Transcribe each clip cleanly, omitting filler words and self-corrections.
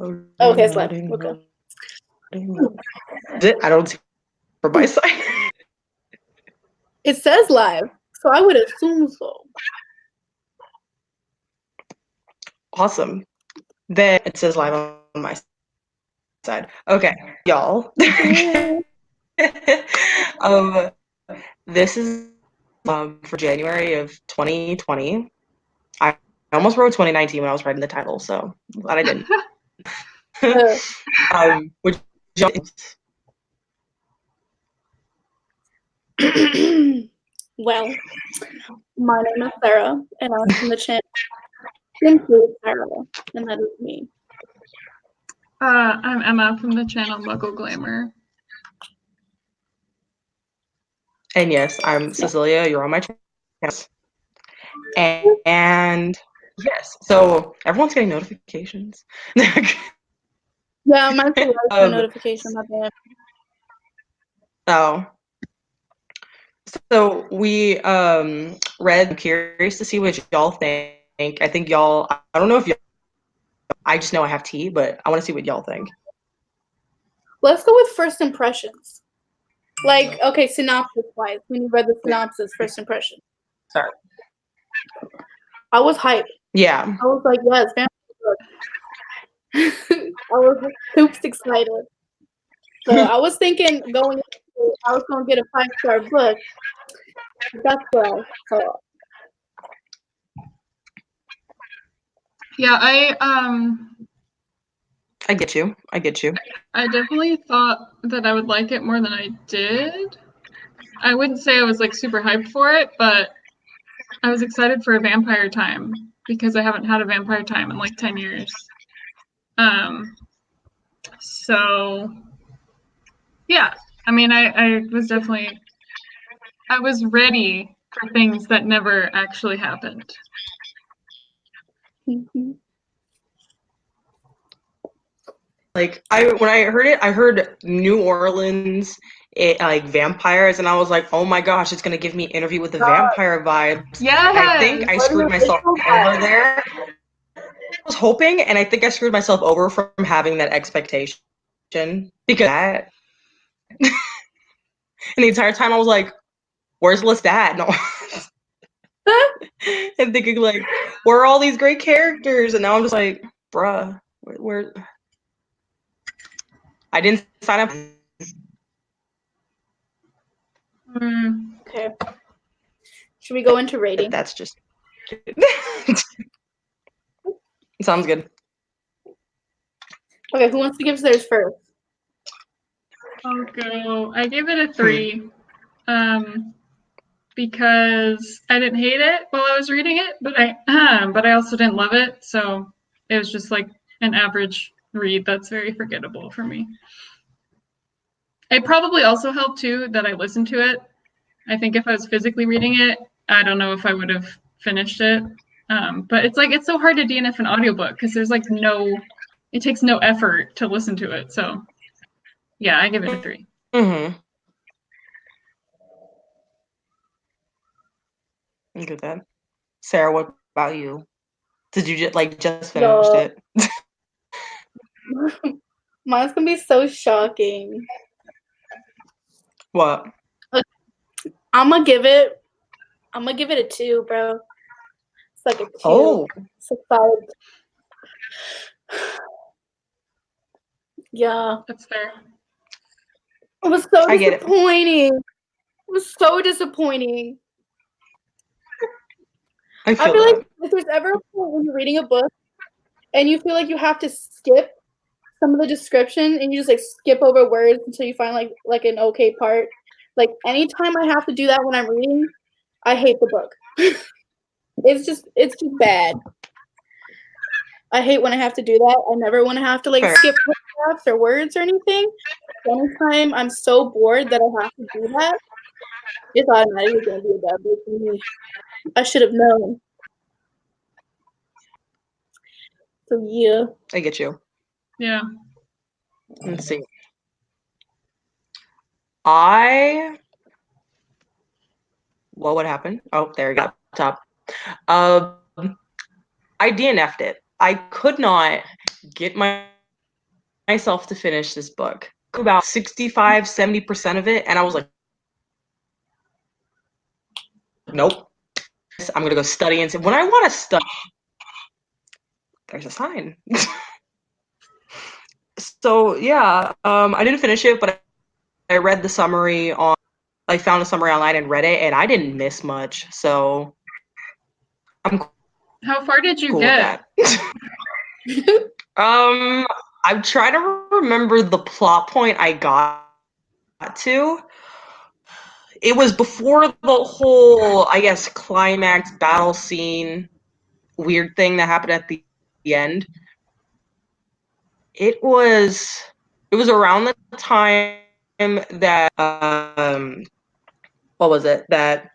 Oh, okay, it's live. Okay. I don't see from my side. It says live, so I would assume so. Awesome. Then it says live on my side. Okay, y'all. This is for January of 2020. I almost wrote 2019 when I was writing the title, so I'm glad I didn't. Which well, my name is Sarah, and I'm from the channel Simply Sarah, and that is me. I'm Emma from the channel Muggle Glamour. And yes, I'm Cecilia. You're on my channel. And yes, so everyone's getting notifications. Yeah, mine's a notification. My bad. Oh. So we read. I'm curious to see what y'all think. I think y'all. I don't know if y'all. I just know I have tea, but I want to see what y'all think. Let's go with first impressions. Like, okay, synopsis-wise, when you read the synopsis, first impression. Sorry. I was hyped. Yeah. I was like, yes, I was super excited. So I was thinking going into I was going to get a 5-star book. That's what I thought. Yeah, I get you. I definitely thought that I would like it more than I did. I wouldn't say I was like super hyped for it, but I was excited for a vampire time because I haven't had a vampire time in like 10 years. So yeah, I mean, I was ready for things that never actually happened. Mm-hmm. Like when I heard it, I heard New Orleans, like vampires, and I was like, oh my gosh, it's gonna give me Interview with the Vampire vibes. Yeah. I think I screwed myself over there. I was hoping, and I think I screwed myself over from having that expectation because that. And the entire time I was like, where's Lestat? No. And thinking like, where are all these great characters? And now I'm just like, bruh, where I didn't sign up. Okay. Should we go into rating? That's just sounds good. Okay, who wants to give theirs first? I'll go. I gave it a 3. Because I didn't hate it while I was reading it, but I also didn't love it, so it was just like an average read that's very forgettable for me. It probably also helped too that I listened to it. I think if I was physically reading it, I don't know if I would have finished it. But it's so hard to DNF an audiobook because there's like it takes no effort to listen to it. So yeah, I give it a 3. Mm-hmm. I get that. Sarah, what about you? Did you just finish it? Mine's gonna be so shocking. What? I'm gonna give it a 2, bro. It's like a 2. Oh. It's a solid. Yeah. That's fair. It was so disappointing. It was so disappointing. I feel like if there's ever a point when you're reading a book and you feel like you have to skip some of the description and you just like skip over words until you find like an okay part. Like anytime I have to do that when I'm reading, I hate the book. It's just bad. I hate when I have to do that. I never want to have to skip paragraphs or words or anything. Anytime I'm so bored that I have to do that, it's automatically going to be a bad book for me. I should have known. So yeah. I get you. Yeah. Let's see. What would happen? Oh, there you go. Top. I DNF'd it. I could not get my myself to finish this book. About 65, 70% of it, and I was like, nope. I'm gonna go study. And when I want to study, there's a sign. So yeah, I didn't finish it, but I read the summary on. I found a summary online and read it, and I didn't miss much. So I'm How far did you cool get? with that. I'm trying to remember the plot point I got to. It was before the whole, I guess, climax battle scene weird thing that happened at the end. It was around the time that what was it? That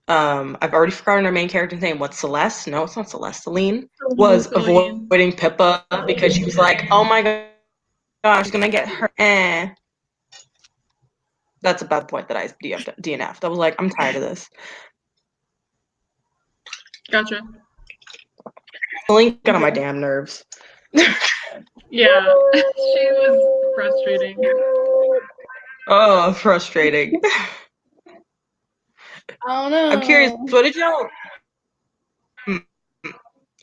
I've already forgotten her main character's name. What's Celeste? No, it's not Celeste. Celine was Celine. avoiding Pippa because she was like, "Oh my gosh, she's gonna get her." That's a bad point that I DNF'd. I was like, I'm tired of this. Gotcha. Celine got on my damn nerves. Yeah, she was frustrating. Oh, frustrating. I don't know. I'm curious, what did y'all...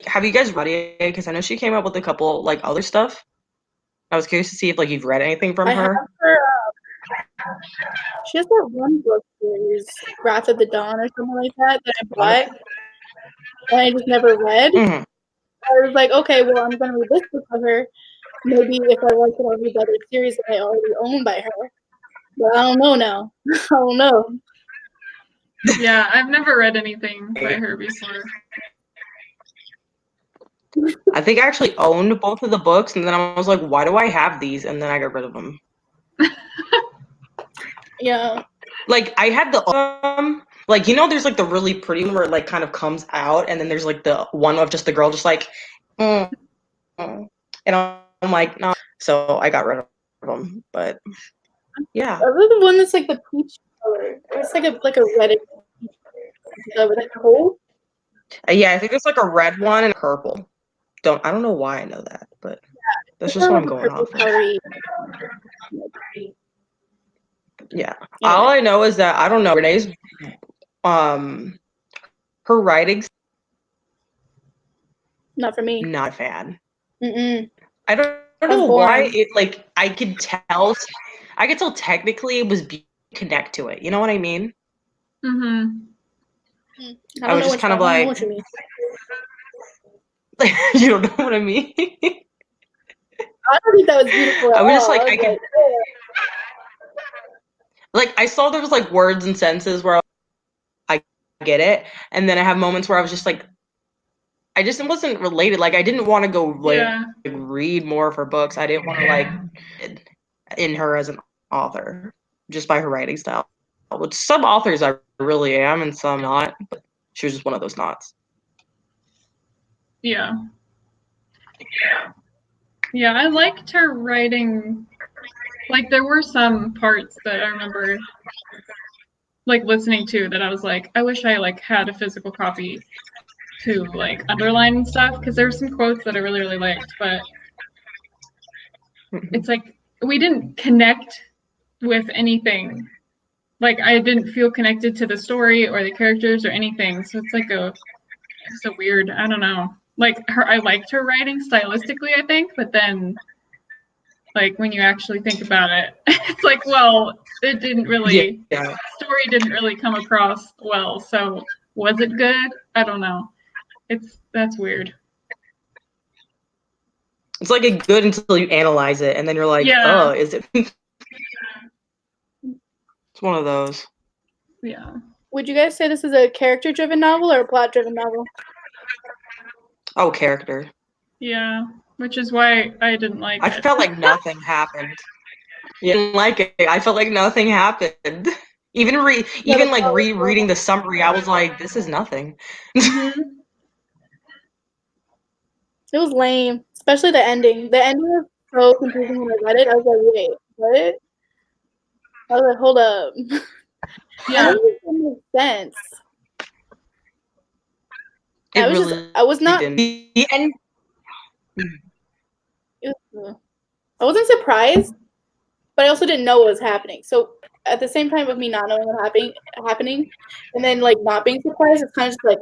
Have you guys read Ahdieh? Because I know she came up with a couple, like, other stuff. I was curious to see if, like, you've read anything from her. Have her. She has that one book series, Wrath of the Dawn or something like that I bought, and I just never read. Mm-hmm. I was like, okay, well, I'm going to read this book of her. Maybe if I like it, I'll read the other series that I already own by her. But I don't know now. I don't know. Yeah, I've never read anything by her before. I think I actually owned both of the books, and then I was like, why do I have these? And then I got rid of them. Yeah. Like, I had the like, you know, there's like the really pretty one where it like kind of comes out, and then there's like the one of just the girl just like, and I'm like, no. So I got rid of them. But yeah, I read the one that's like the peach color. It's like a reddish peach color. With like cold. yeah, I think there's like a red one and a purple. I don't know why I know that, but that's just what I'm going off of. Yeah. All I know is that I don't know Renee's her writing's not for me. Not a fan. Mm-mm. I don't know why it like I could tell technically it was connect to it. You know what I mean? Mm-hmm. I was just kind of like, what you mean. you don't know what I mean? I don't think that was beautiful at all. I was just like, like I saw there was like words and sentences where I get it, and then I have moments where I was just like, I just wasn't related. Like I didn't want to go like read more of her books. I didn't want to like in her as an author just by her writing style. Which some authors I really am and some not, but she was just one of those nots. Yeah. Yeah, I liked her writing. Like there were some parts that I remember like listening to that I was like, I wish I like had a physical copy to like underline and stuff, because there were some quotes that I really, really liked, but it's like we didn't connect with anything. Like I didn't feel connected to the story or the characters or anything. So it's like it's a weird, I don't know. Like I liked her writing stylistically, I think, but then like when you actually think about it, it's like, well, it didn't really story didn't really come across well. So was it good? I don't know. That's weird. It's like a good until you analyze it, and then you're like, oh, is it? It's one of those. Yeah. Would you guys say this is a character-driven novel or a plot-driven novel? Oh, character. Yeah, which is why I didn't like it. I felt like nothing happened. You didn't like it. I felt like nothing happened. Even rereading the summary, I was like, this is nothing. Mm-hmm. It was lame, especially the ending. The ending was so confusing when I read it. I was like, wait, what? I was like, hold up. Yeah. It didn't make sense. I was not. The end. It was, I wasn't surprised, but I also didn't know what was happening. So at the same time of me not knowing what happening, and then like not being surprised, it's kind of just like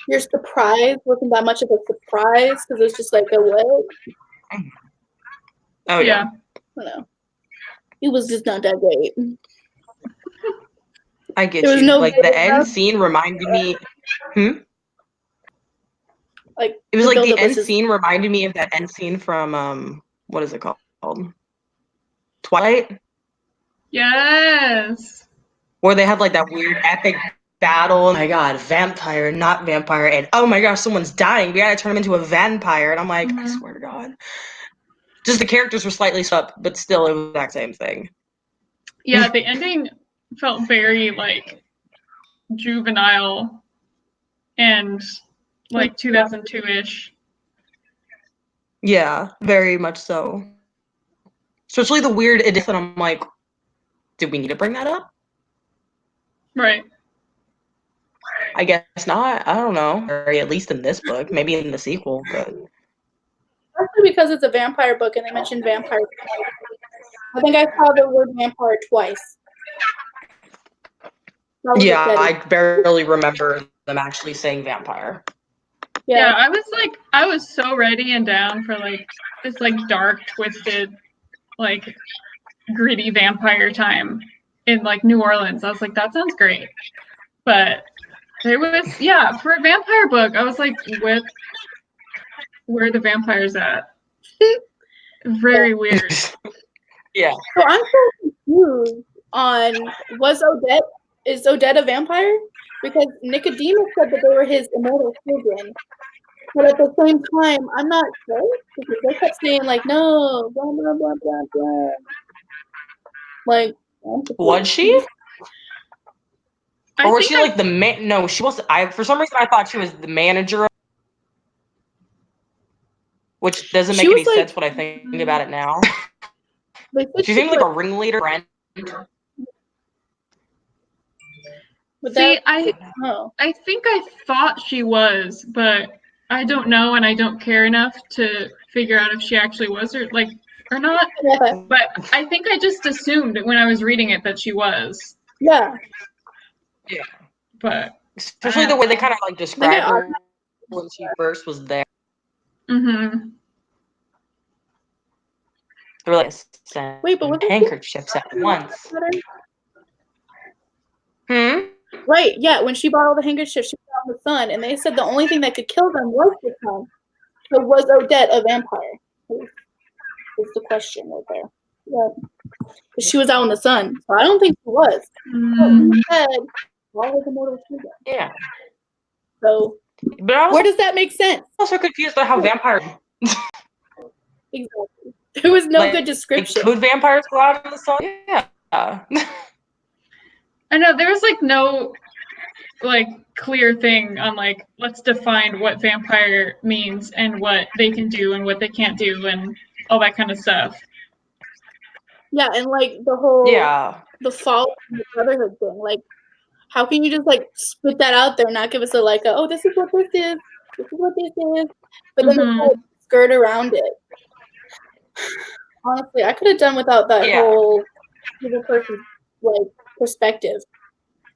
your surprise wasn't that much of a surprise because it was just like a what? Oh yeah. I don't know. It was just not that great. I get There was you. no Like the end scene reminded me. Like It was like the end just... scene reminded me of that end scene from what is it called? Twilight? Yes. Where they have like that weird epic battle. Oh my god, vampire, not vampire, and oh my gosh, someone's dying. We gotta turn him into a vampire. And I'm like, I swear to God. Just the characters were slightly swapped, but still it was the exact same thing. Yeah, the ending felt very like juvenile and like 2002-ish. Yeah, very much so. Especially the weird edition. I'm like, did we need to bring that up? Right. I guess not. I don't know. Or at least in this book, maybe in the sequel, but Especially because it's a vampire book and they mentioned vampire twice. I think I saw the word vampire twice. Yeah, I barely remember them actually saying vampire. Yeah, I was so ready and down for like this like dark, twisted, like gritty vampire time in like New Orleans. I was like, that sounds great. But there was, yeah, for a vampire book, I was like, where are the vampires at? Very weird. Yeah. So I'm so confused on is Odette a vampire? Because Nicodemus said that they were his immortal children. But at the same time, I'm not sure because they kept saying like, no, blah blah blah blah blah. Like, was she? Or was she like the man? No, she was. For some reason I thought she was the manager. Which doesn't make any sense when I think about it now. She seemed like a ringleader. See, I think I thought she was, but I don't know, and I don't care enough to figure out if she actually was or not. But I think I just assumed when I was reading it that she was. Yeah. Yeah. But especially the way they kind of like described her when she first was there. Mm-hmm. They were like, wait, but handkerchiefs at once. Right, yeah, when she bought all the handkerchiefs, she found the sun, and they said the only thing that could kill them was the sun. So was Odette a vampire? Is the question right there. Yeah. She was out in the sun, so I don't think she was. Said, why was immortal children? Yeah. So, but where does that make sense? I'm also confused about how vampires. Exactly. There was no good description. Could vampires go out in the sun? Yeah. I know there was like no like clear thing on like let's define what vampire means and what they can do and what they can't do and all that kind of stuff. Yeah, and like the whole the fall and the brotherhood thing. Like, how can you just like spit that out there and not give us oh, this is what this is, this is what this is, but then they skirt around it. Honestly, I could have done without that whole evil person's like perspective,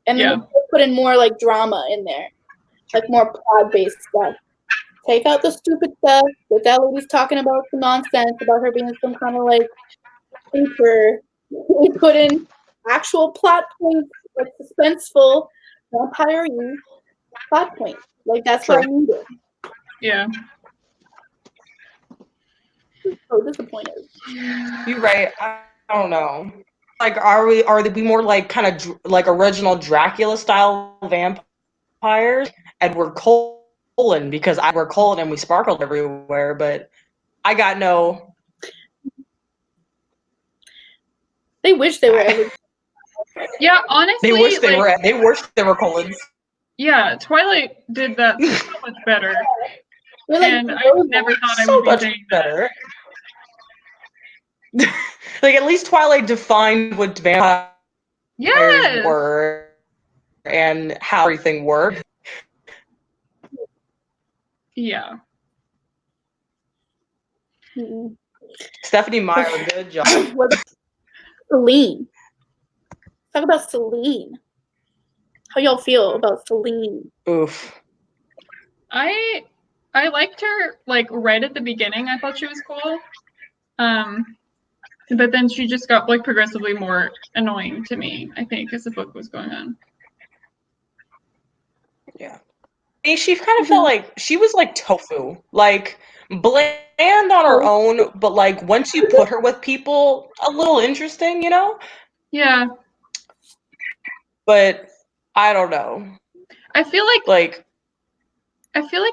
and then put in more like drama in there, like more plot-based stuff. Take out the stupid stuff that lady's talking about, some nonsense about her being some kind of like thinker. We put in actual plot points, like suspenseful, vampire-y plot points. Like that's what I needed. Yeah. So disappointed. You're right. I don't know. Like, are we more like kind of like original Dracula style vampires? Edward Cullen, because we're Cullen and we sparkled everywhere, but I got no. They wish they were Edward. Yeah, honestly, they wish they were Cullens. Yeah, Twilight did that so much better. And I never thought I would be saying better. Like, at least Twilight defined what vampires were and how everything worked. Yeah. Stephanie Meyer, good job. What about Celine? Talk about Celine. How y'all feel about Celine? Oof. I liked her like right at the beginning. I thought she was cool. But then she just got like progressively more annoying to me, I think, as the book was going on. Yeah. She kind of felt like she was like tofu, like bland on her own, but like once you put her with people, a little interesting, you know? Yeah. But I don't know. I feel like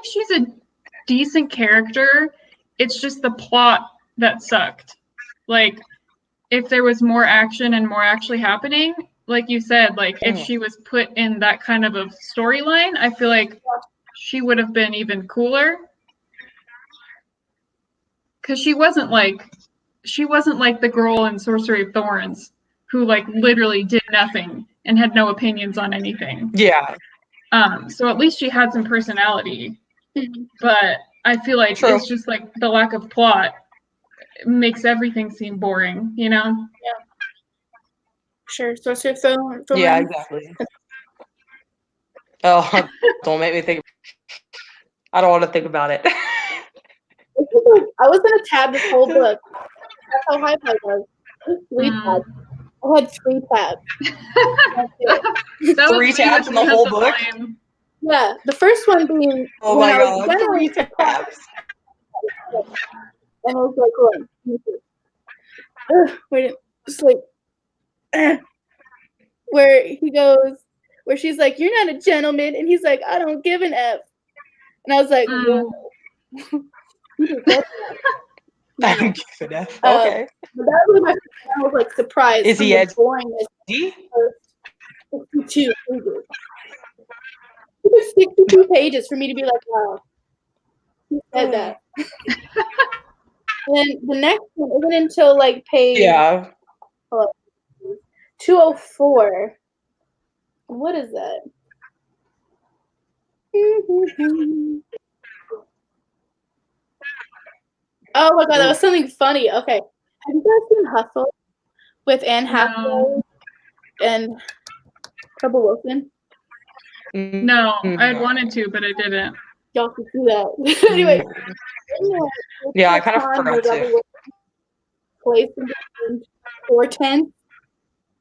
she's a decent character. It's just the plot that sucked. Like, if there was more action and more actually happening, like you said, like if she was put in that kind of a storyline, I feel like she would have been even cooler. Because she wasn't like the girl in Sorcery of Thorns who like literally did nothing and had no opinions on anything. Yeah. So at least she had some personality. But I feel like it's just like the lack of plot makes everything seem boring, you know? Yeah. Sure. Sorcery of Thorns. Yeah, exactly. Oh, don't make me think. I don't want to think about it. I was gonna tab this whole book. That's how hype I was. 3 tabs. I had 3 tabs. That 3 tabs in the whole book? Yeah, the first one being oh my god, 3 tabs. And I was like, wait, just like where he goes, where she's like, "You're not a gentleman," and he's like, "I don't give an F," and I was like, "Whoa." I don't give an F. Okay. But that was I was like surprised. Is he edgy? 62 pages. It was 62 pages for me to be like, wow, who said that? And the next one isn't until like page 204. What is that? Oh my god, that was something funny. Okay. Have you guys seen Hustle with Anne Hathaway and Rebel Wilson? No, I had wanted to, but I didn't. Y'all should see that. Anyway. Yeah, I kind of forgot to. Place in 410.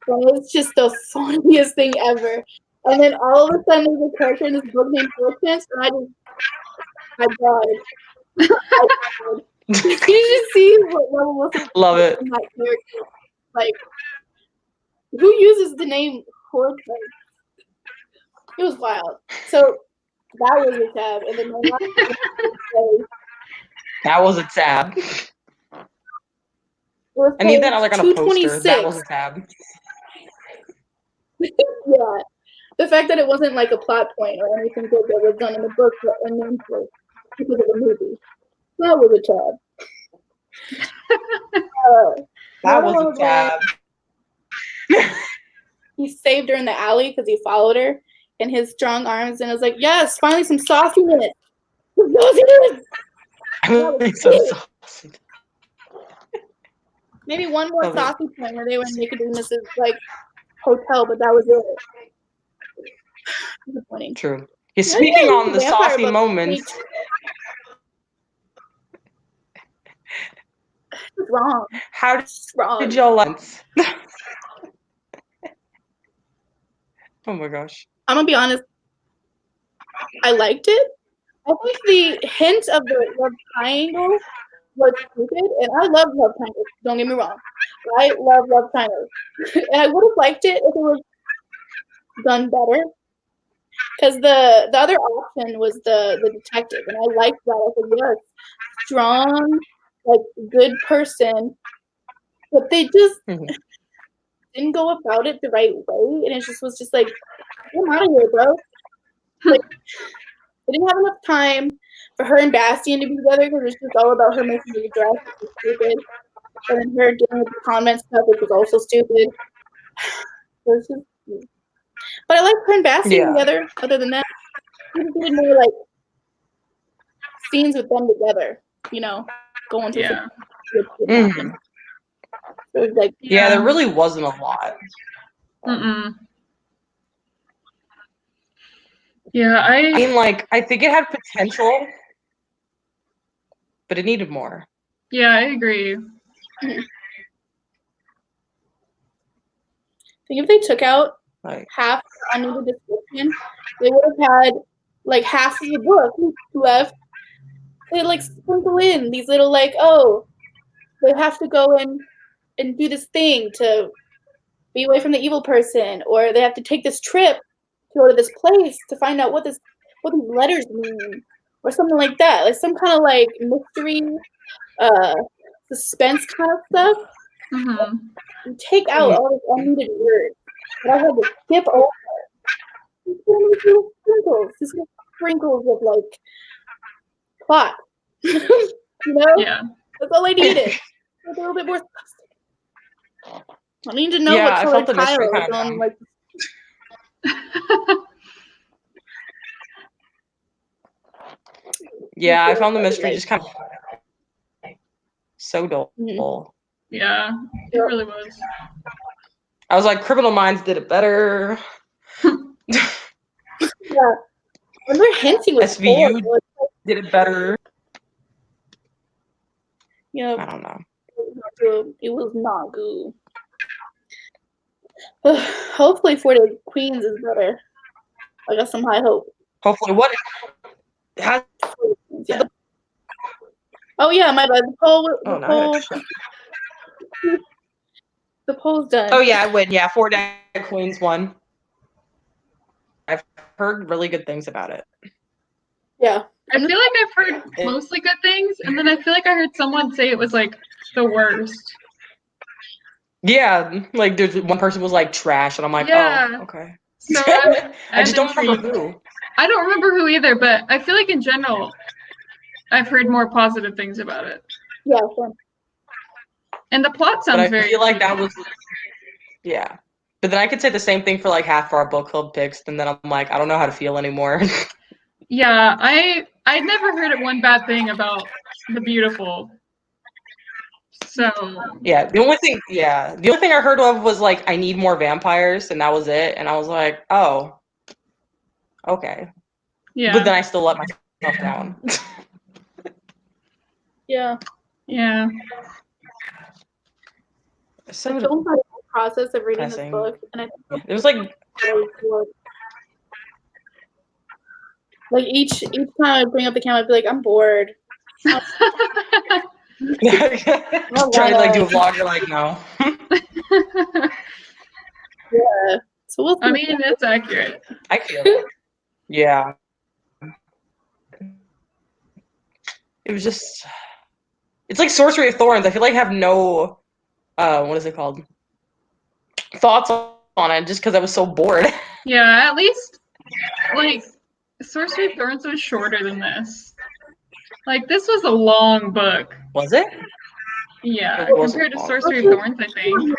And it's just the funniest thing ever. And then all of a sudden there's a character in this book named 410, and I died. You should see what Rebel Wilson love it. In that character. Like, who uses the name 410? It was wild. So that was a tab, and then that was a tab. I need that like on a poster. That was a tab. Yeah, the fact that it wasn't like a plot point or anything that was done in the book, and then because of the movie, that was a tab. That was a tab. He saved her in the alley because he followed her in his strong arms, and I was like, "Yes, finally some sauciness." Maybe one more saucy point where they were in Nicodemus's like hotel, but that was it. Disappointing. True. You're speaking on the saucy moments. What's wrong? How did y'all like? Oh my gosh. I'm gonna be honest. I liked it. I think the hint of the love triangle was stupid, and I love love triangles. Don't get me wrong. I love love triangles, and I would have liked it if it was done better. Because the other option was the detective, and I liked that. I said, yes, strong, like good person, but they just didn't go about it the right way, and it just was just like, get out of here, bro. Like, they didn't have enough time for her and Bastian to be together because it's just all about her making the dress, which was stupid, and then her dealing with the comment stuff, which was also stupid. But I like her and Bastian together. Other than that, we did more like scenes with them together. You know, going to Mhm. So it was like, Yeah, there really wasn't a lot. Yeah, I mean, like, I think it had potential, but it needed more. Yeah, I agree. I think if they took out Like, half the unneeded description, they would have had like half of the book left. They like sprinkle in these little like, oh, they have to go in and do this thing to be away from the evil person, or they have to take this trip to go to this place to find out what these letters mean, or something like that. Like some kind of like mystery, suspense kind of stuff. And take out all this unneeded words that I had to skip over. These little sprinkles of like plot. You know? Yeah. That's all I needed. A little bit more substance. I need to know what color tile is on like. Yeah, I found the mystery just kind of so dull. Yeah, it really was. I was like, Criminal Minds did it better. Yeah. I remember hinting was SVU did it better. Yeah. I don't know. It was not good. Hopefully For the Queens is better. I got some high hope. Hopefully, what? Yeah. Oh yeah, my bad. The poll's done. Oh yeah, I win. Yeah, 4 Dead Queens won. I've heard really good things about it. Yeah. I feel like I've heard mostly good things, and then I feel like I heard someone say it was like the worst. Yeah, like there's one person was like trash, and I'm like, oh, okay. So I just don't remember who. I don't remember who either, but I feel like in general, I've heard more positive things about it. Yeah, sure. And the plot sounds very. I feel like that was. Yeah, but then I could say the same thing for like half our book club picks, and then I'm like, I don't know how to feel anymore. Yeah, I'd never heard one bad thing about The Beautiful. So yeah, the only thing I heard of was like I need more vampires, and that was it. And I was like, oh, okay. Yeah. But then I still let myself down. Yeah. Yeah. So I don't have the process of reading this book, and I think it was like each time I bring up the camera, I'd be like, I'm bored. Trying to like do a vlog, you're like, no. Yeah. So I mean, it's accurate. I feel it. Yeah. It was just. It's like Sorcery of Thorns. I feel like I have no. What is it called? Thoughts on it, just because I was so bored. Yeah, at least like Sorcery of Thorns was shorter than this. Like this was a long book. Was it? Yeah, compared to Sorcery of Thorns, I think.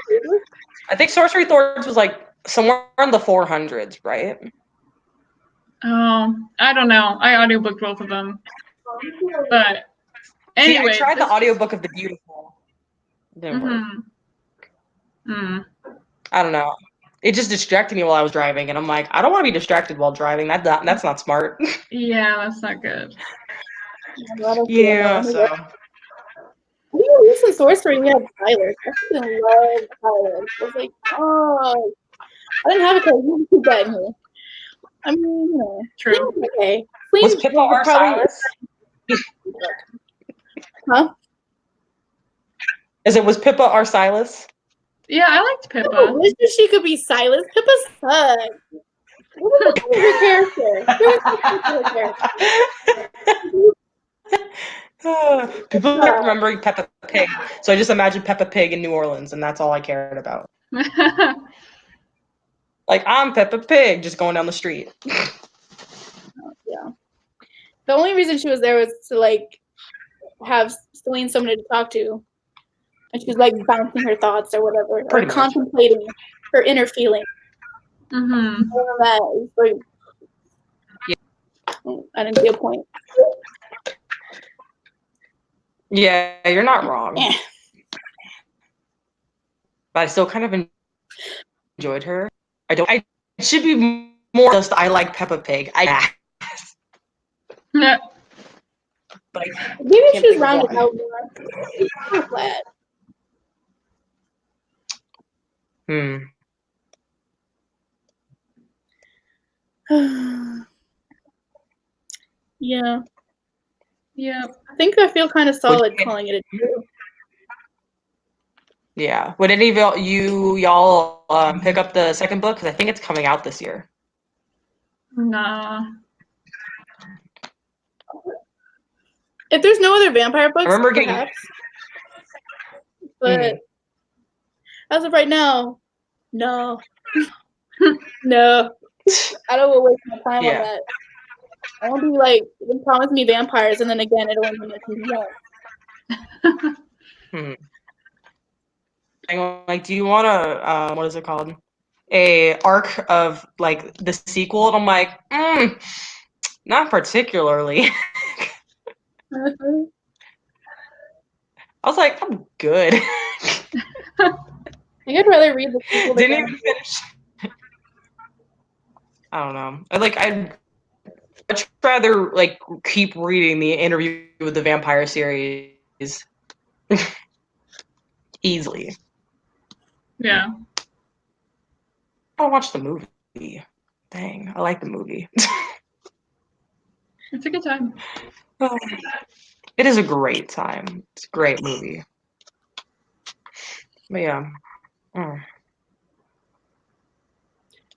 I think Sorcery of Thorns was like somewhere in the 400s, right? Oh, I don't know. I audiobooked both of them. But anyway, I tried the audiobook of The Beautiful. It didn't work. I don't know. It just distracted me while I was driving, and I'm like, I don't want to be distracted while driving. That's not smart. Yeah, that's not good. Yeah, so. We were using Sorcery, we had Tyler. I fucking love Tyler. I was like, oh, I didn't have it because you keep that in here. I mean, you know. True. Okay. Was Pippa our Silas? Huh? Was Pippa our Silas? Yeah, I liked Pippa. I wish she could be Silas. Pippa sucks. What was the character? People kept remembering Peppa Pig, so I just imagined Peppa Pig in New Orleans, and that's all I cared about. Like, I'm Peppa Pig, just going down the street. Yeah. The only reason she was there was to like have Celine somebody to talk to, and she was like bouncing her thoughts or whatever, or contemplating her inner feelings. That is like, I didn't see a point. Yeah, you're not wrong. Eh. But I still kind of enjoyed her. I should be more just I like Peppa Pig. Yeah. But Maybe can't she's think of rounded one. out more. It's so flat. Yeah. Yeah. I think I feel kind of solid calling it a 2. Yeah. Would any of y'all pick up the second book? Because I think it's coming out this year. Nah. If there's no other vampire books, I remember getting. perhaps. But as of right now, no. No. I don't want to waste my time on that. I won't be like, they promise me vampires, and then again, it'll only make me young. Like, do you want a what is it called? A arc of like the sequel? And I'm like, not particularly. I was like, I'm good. I think I'd rather read the sequel. Didn't even finish. I don't know. I'd much rather like keep reading the Interview with the Vampire series easily. Yeah. I'll watch the movie. Dang, I like the movie. It's a good time. It is a great time. It's a great movie. But yeah. How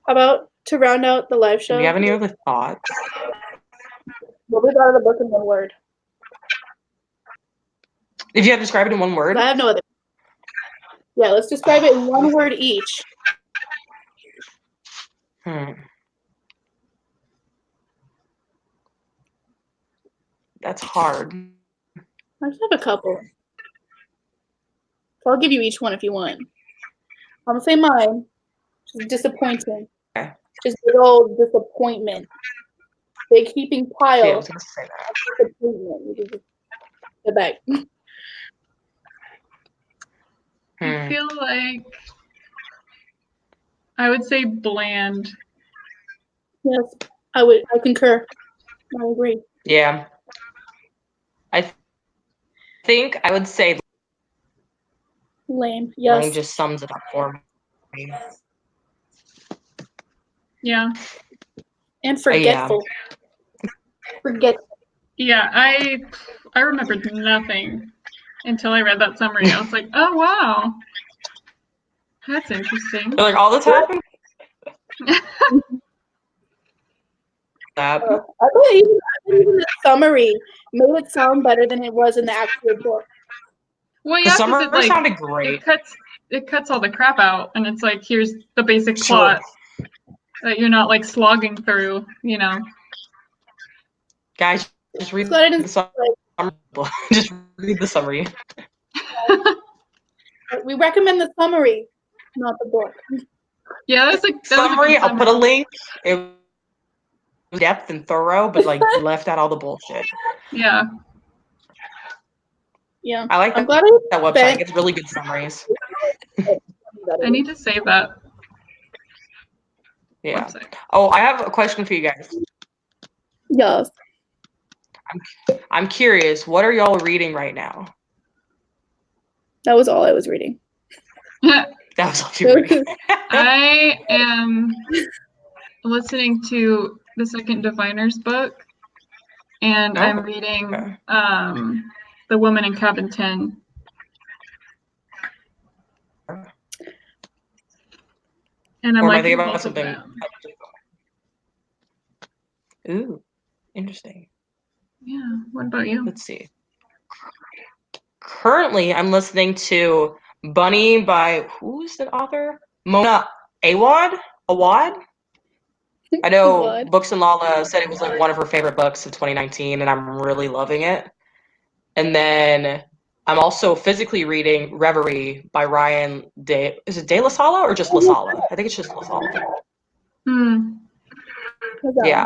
about to round out the live show? Do you have any other thoughts? What was out of the book in one word? If you have to describe it in one word? I have no other. Yeah, let's describe it in one word each. That's hard. I just have a couple. So I'll give you each one if you want. I'm gonna say mine. Just disappointing. Okay. Just big old disappointment. Big heaping pile Yeah, I was gonna say that. of disappointment. The back. I feel like I would say bland. Yes, I concur. I agree. Yeah. I think I would say Lame. Yes. lame just sums it up for me. Yeah. And forgetful. Forgetful. Yeah, I remembered nothing until I read that summary. I was like, oh wow. That's interesting. Like all this happened? I thought even the summary made it sound better than it was in the actual book. Well, The yeah, summary because sounded great. it cuts all the crap out, and it's like here's the basic plot that you're not like slogging through, you know. Guys, just read the summary. Just read the summary. We recommend the summary, not the book. Yeah, that was like summary. I'll put a link. It was depth and thorough, but like left out all the bullshit. Yeah. Yeah. I like that website. It gets really good summaries. I need to save that. Yeah. Website. Oh, I have a question for you guys. Yes. I'm curious. What are y'all reading right now? That was all I was reading. That was all you were reading. I am listening to the second Diviner's book, and I'm reading The Woman in Cabin 10. And I'm like, thinking about something. Ooh, interesting. Yeah. What about you? Let's see. Currently, I'm listening to Bunny by who's the author? Mona Awad. I know Books and Lala said it was like one of her favorite books of 2019, and I'm really loving it. And then I'm also physically reading Reverie by Ryan Is it De La Sala or just La Sala? I think it's just La Sala. Yeah,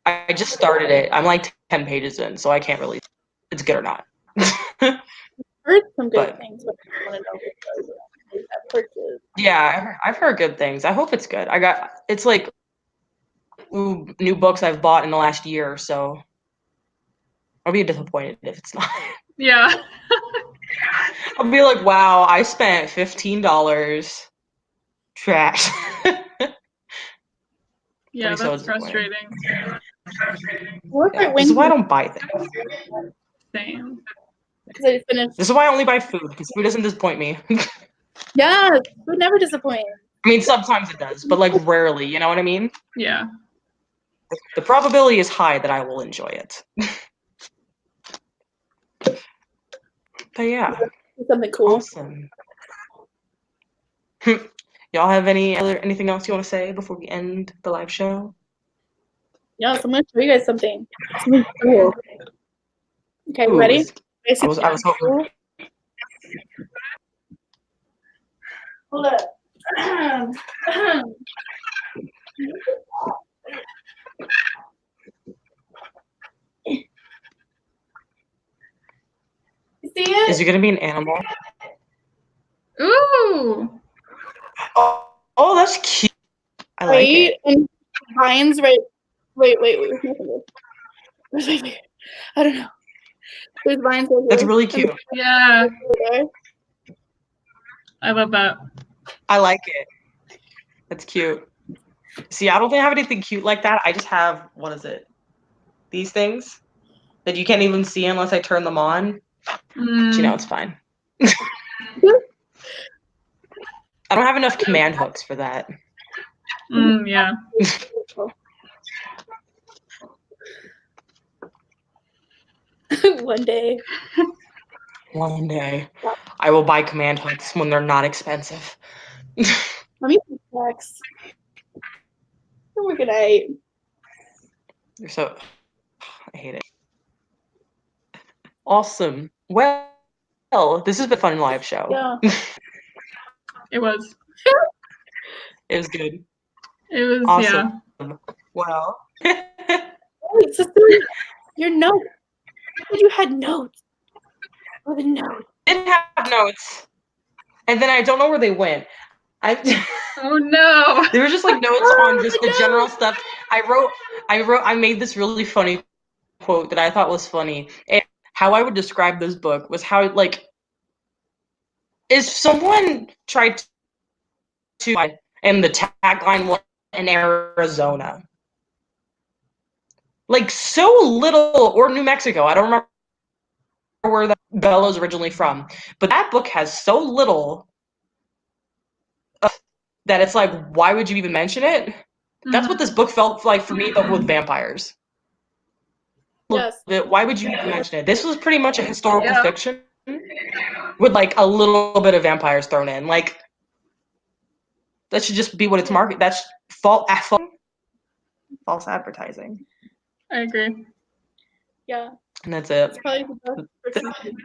I just started it. I'm like 10 pages in, so I can't really. It's good or not. Heard some good But- things, but I want to know if that purchase. Yeah, I've heard good things. I hope it's good. It's like new books I've bought in the last year, so I'll be disappointed if it's not. Yeah. I'll be like, wow, I spent $15. Trash. Yeah, so that's disappointing. frustrating. What if I This is win? why I don't buy things. Same. Because I finished. This is why I only buy food, because food doesn't disappoint me. Yeah, would never disappoint. I mean, sometimes it does, but like rarely, you know what I mean? Yeah. The probability is high that I will enjoy it. But yeah, Something cool. awesome. Y'all have anything else you want to say before we end the live show? Yeah, so I'm gonna show you guys something. Something cool. Okay, Ooh, ready? I was hoping. Hold up. You see it? Is it gonna be an animal? Ooh. Oh, that's cute. I like Right? it. And vines right. Wait. Wait. I don't know. There's vines right That's here. really cute. Yeah. There. I love that. I like it. That's cute. See, I don't think I have anything cute like that. I just have, what is it? These things that you can't even see unless I turn them on. But you know, it's fine. I don't have enough command hooks for that. Yeah. One day. One day, I will buy command hooks when they're not expensive. Let me text. We're good night. You're so... I hate it. Awesome. Well, this has been a fun live show. Yeah. It was. It was good. It was, Awesome. yeah. Well. Wait, sister, your note. I said you had notes. Or the note. Didn't have notes. And then I don't know where they went. Oh no. There were just like notes on just the general stuff. I made this really funny quote that I thought was funny. And how I would describe this book was how, like, if someone tried to, and the tagline was in Arizona. Like, so little, or New Mexico, I don't remember where Bella's originally from, but that book has so little that it's like, why would you even mention it? That's what this book felt like for me, but with vampires. Yes. Why would you even mention it? This was pretty much a historical fiction with like a little bit of vampires thrown in. Like, that should just be what it's marketed. That's false advertising. I agree. Yeah. And that's it. It's probably the best person.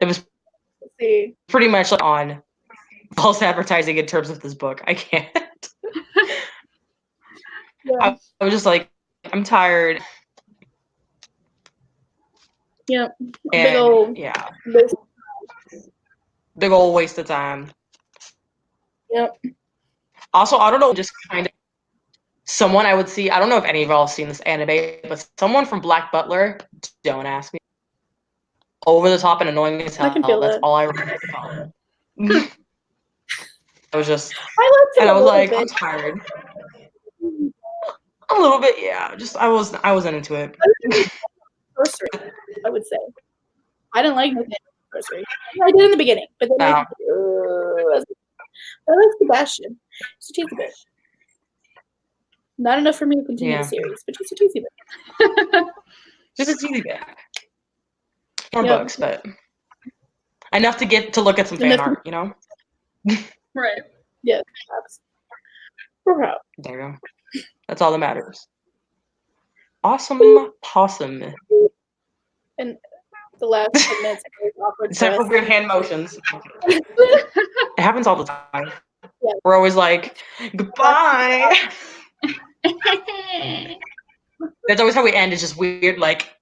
It was Let's see. pretty much like on false advertising in terms of this book. I can't. Yeah. I was just like, I'm tired. Yep. And Big big old waste of time. Yep. Also, I don't know, just kind of someone I would see. I don't know if any of y'all have seen this anime, but someone from Black Butler. Don't ask me. Over the top and annoying as hell. I can feel That's it. all I remember. I was just, I liked it and I a was little like, bit. I'm tired. A little bit, yeah. Just I wasn't into it. Anniversary, I would say. I didn't like Nathan's anniversary. I did in the beginning, but then I like Sebastian. Just a teensy bit. Not enough for me to continue the series, but just a teensy bit. Just a teeny bit. More books, but enough to get to look at some fan art, you know? Right. Yeah, perhaps. Perhaps. There you go. That's all that matters. Awesome possum. And the last 10 minutes are awkward. Except for weird hand motions. It happens all the time. Yeah. We're always like, goodbye. That's always how we end. It's just weird, like.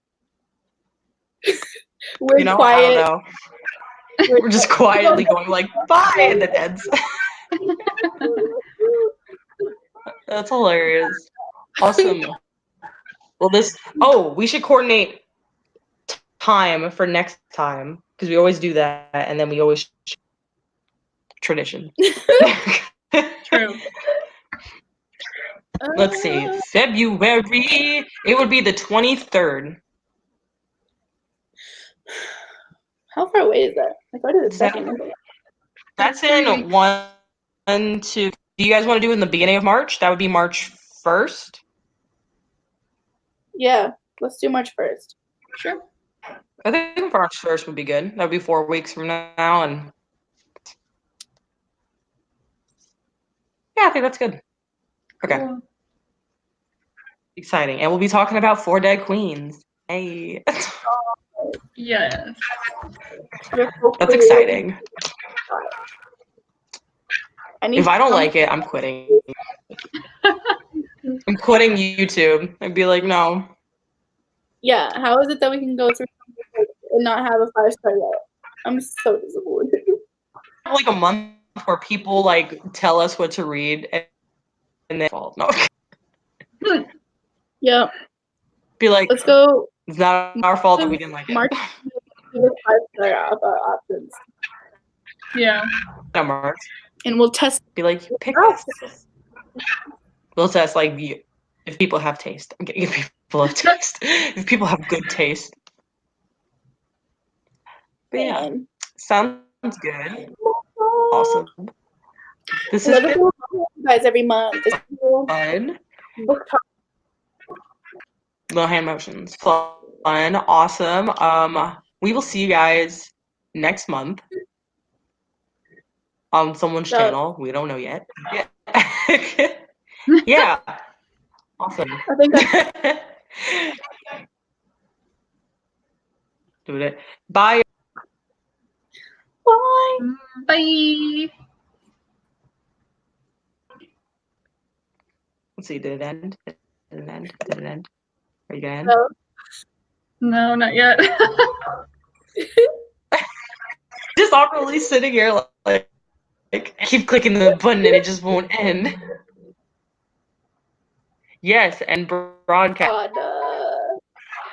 We're You know, quiet. I don't know. We're just quietly going like, bye, and then ends. That's hilarious. Awesome. Well, we should coordinate time for next time because we always do that, and then we always tradition. True. Let's see, February. It would be the 23rd. How far away is that? I thought it was second. That's in 1, 2. Do you guys want to do it in the beginning of March? That would be March 1st. Yeah, let's do March 1st. Sure. I think March 1st would be good. That would be 4 weeks from now, and yeah, I think that's good. Okay. Cool. Exciting. And we'll be talking about 4 Dead Queens. Hey. Yes. That's exciting. If I don't to like it, I'm quitting. I'm quitting YouTube. I'd be like, no. Yeah, how is it that we can go through and not have a 5-star yet? I'm so disappointed. Like a month where people like tell us what to read and they fall. No. Yeah. Be like, Let's go. it's not our fault that we didn't like it. March 5-star options. Yeah. No, Mark. And we'll test. Be like, pick this. We'll test like if people have taste. I'm getting people have taste. If people have good taste. But yeah, sounds good. Awesome. This is you guys every month. It's fun. book talk. Little hand motions. Fun. Awesome. We will see you guys next month on someone's channel. We don't know yet. Yeah. Yeah. Awesome. I think that's do it. Bye. bye. Bye. Let's see. Did it end? Did it end? Did it end? Are you gonna end? No. No, not yet. Just awkwardly sitting here like keep clicking the button and it just won't end. Yes, and broadcast. God,